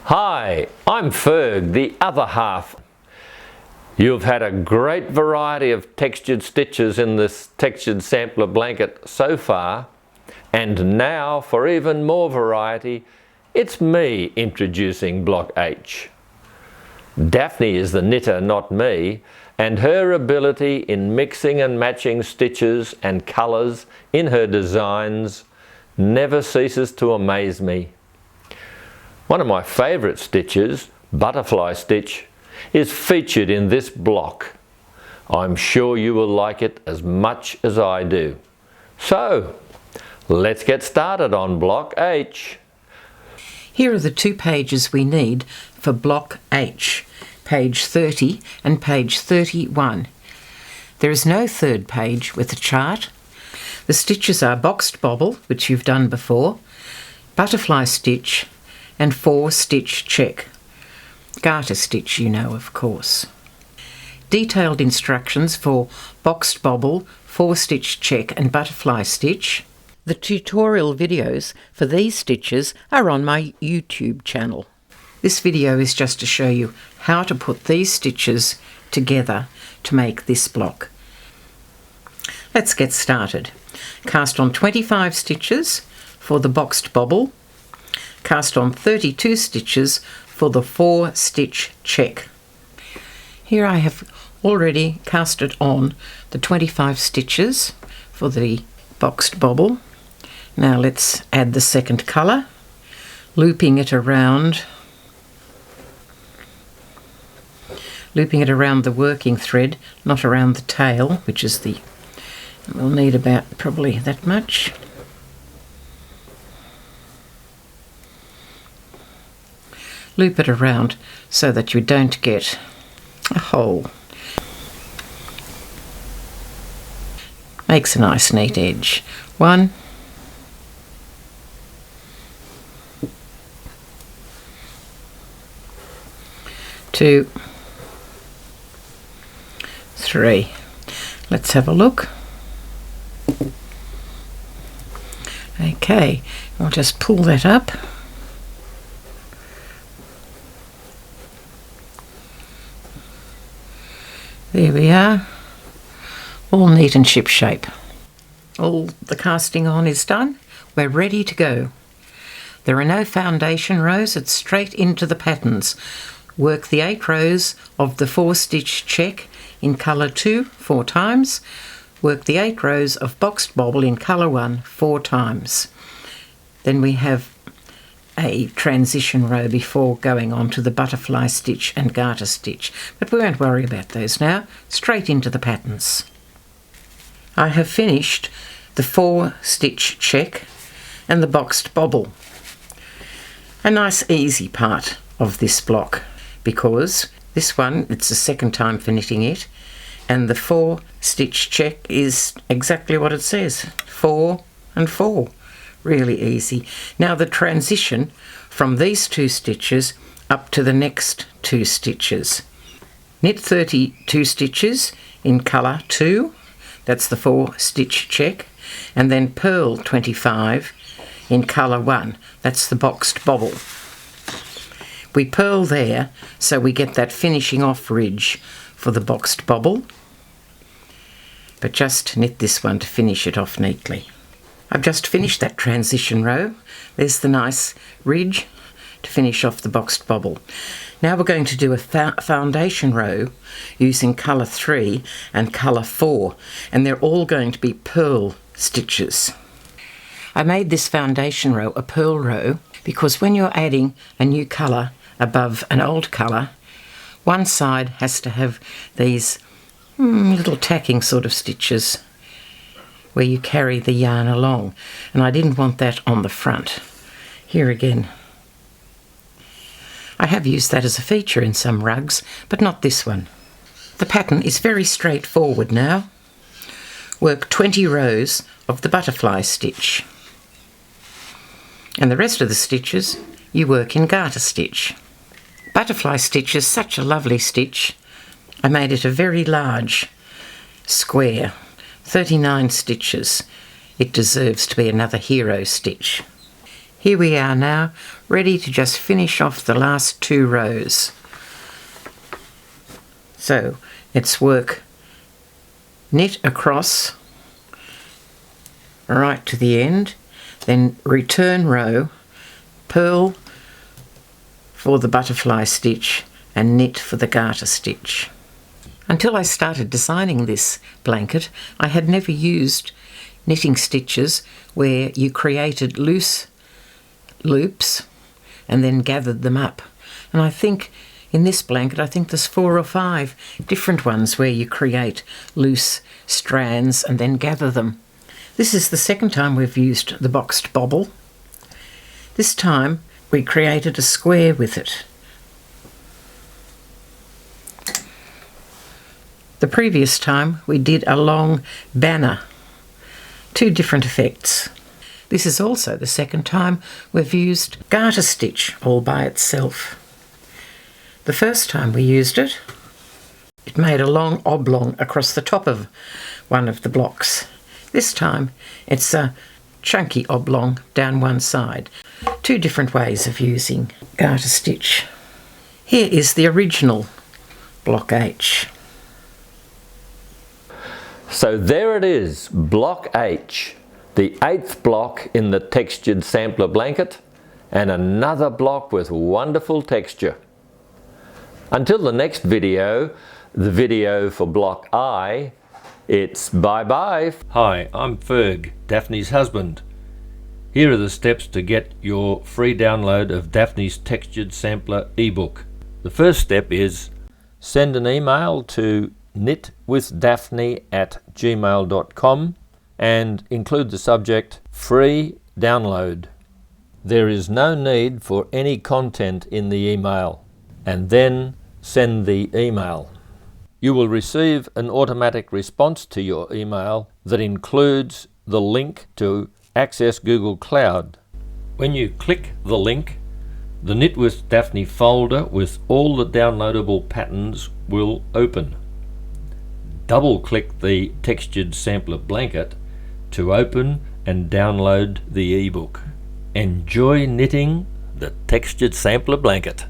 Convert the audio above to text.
Hi, I'm Ferg, the other half. You've had a great variety of textured stitches in this textured sampler blanket so far, and now for even more variety, it's me introducing Block H. Daphne is the knitter, not me, and her ability in mixing and matching stitches and colours in her designs never ceases to amaze me. One of my favourite stitches, Butterfly Stitch, is featured in this block. I'm sure you will like it as much as I do. So, let's get started on Block H. Here are the 2 pages we need for Block H, page 30 and page 31. There is no third page with a chart. The stitches are Boxed Bobble, which you've done before, Butterfly Stitch, and 4-stitch check. Garter stitch, you know, of course. Detailed instructions for Boxed Bobble, 4-stitch check and Butterfly Stitch. The tutorial videos for these stitches are on my YouTube channel. This video is just to show you how to put these stitches together to make this block. Let's get started. Cast on 25 stitches for the Boxed Bobble. Cast on 32 stitches for the 4-stitch check. Here I have already casted on the 25 stitches for the Boxed Bobble. Now let's add the second colour, looping it around the working thread, not around the tail, which is we'll need about probably that much. Loop it around so that you don't get a hole. Makes a nice neat edge. 1, 2, 3. Let's have a look. Okay, I'll just pull that up. There we are, all neat and ship-shape. All the casting on is done. We're ready to go. There are no foundation rows, it's straight into the patterns. Work the 8 rows of the 4-stitch check in colour 2 4 times. Work the 8 rows of Boxed Bobble in colour 1 4 times. Then we have a transition row before going on to the Butterfly Stitch and Garter Stitch, but we won't worry about those now, straight into the patterns. I have finished the 4-stitch check and the Boxed Bobble. A nice easy part of this block, because this one, it's the second time for knitting it, and the 4-stitch check is exactly what it says, 4 and 4. Really easy. Now the transition from these 2 stitches up to the next 2 stitches. Knit 32 stitches in colour 2, that's the 4-stitch check, and then purl 25 in colour 1, that's the Boxed Bobble. We purl there so we get that finishing off ridge for the Boxed Bobble, but just knit this one to finish it off neatly. I've just finished that transition row. There's the nice ridge to finish off the Boxed Bobble. Now we're going to do a foundation row using colour 3 and colour 4, and they're all going to be purl stitches. I made this foundation row a purl row because when you're adding a new colour above an old colour, one side has to have these little tacking sort of stitches where you carry the yarn along, and I didn't want that on the front. Here again. I have used that as a feature in some rugs, but not this one. The pattern is very straightforward now. Work 20 rows of the Butterfly Stitch, and the rest of the stitches you work in Garter Stitch. Butterfly Stitch is such a lovely stitch. I made it a very large square, 39 stitches. It deserves to be another hero stitch. Here we are now, ready to just finish off the last 2 rows. So let's work knit across right to the end, then return row, purl for the butterfly stitch and knit for the garter stitch. Until I started designing this blanket, I had never used knitting stitches where you created loose loops and then gathered them up. And I think in this blanket, I think there's 4 or 5 different ones where you create loose strands and then gather them. This is the second time we've used the boxed bobble. This time we created a square with it. The previous time we did a long banner. 2 different effects. This is also the second time we've used garter stitch all by itself. The first time we used it, it made a long oblong across the top of one of the blocks. This time it's a chunky oblong down one side. 2 different ways of using garter stitch. Here is the original block H. So there it is, block H, the 8th block in the textured sampler blanket, and another block with wonderful texture. Until the next video, the video for block I, it's bye-bye. Hi, I'm Ferg, Daphne's husband. Here are the steps to get your free download of Daphne's Textured Sampler ebook. The first step is send an email to knitwithdaphne@gmail.com and include the subject free download. There is no need for any content in the email, and then send the email. You will receive an automatic response to your email that includes the link to access Google Cloud. When you click the link, the Knit with Daphne folder with all the downloadable patterns will open. Double-click the textured sampler blanket to open and download the ebook. Enjoy knitting the textured sampler blanket.